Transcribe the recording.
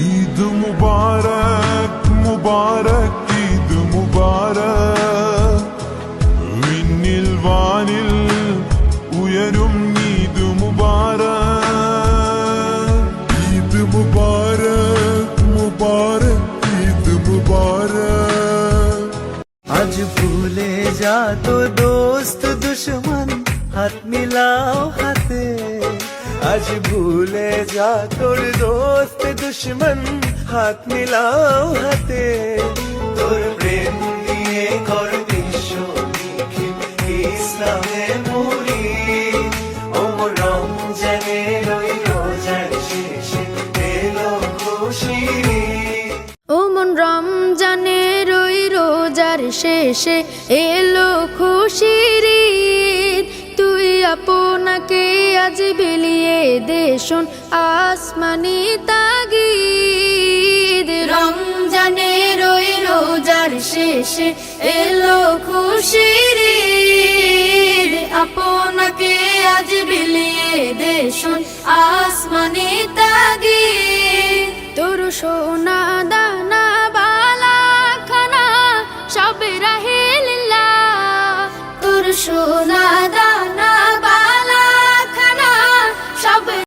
ঈদ মুবারক মুবারক ঈদ মুবারক വിണ്ണിൽ വാനിൽ ഉയരും ഈദ് മുബാരക് ഈദ് മുബാരക് മുബാരക് ഈദ് മുബാരക് आज भूले जा तो दोस्त दुश्मन हाथ मिलाओ हाथे आज भूले जा तोर दोस्त दुश्मन हाथ मिलाओ हाथे तोर प्रेम दिए कर বিশ্ব নিখিল ইসলামে মুরি ওমর রমজানের ওই রোজার শেষে এলো খুশি ও মন রমজানের ওই রোজার শেষে এলো খুশির ঈদ তুই আপনাকে আজ বিলিয়ে দে শোন আসমানি তাগিদ রমজানের ওই রোজার শেষে এলো খুশির ঈদ আপনাকে আজ বিলিয়ে দে শোন আসমানি তাগিদ তোর সোনা দানা বালা খানা সব রাহে লিল্লাহ তোর সোনা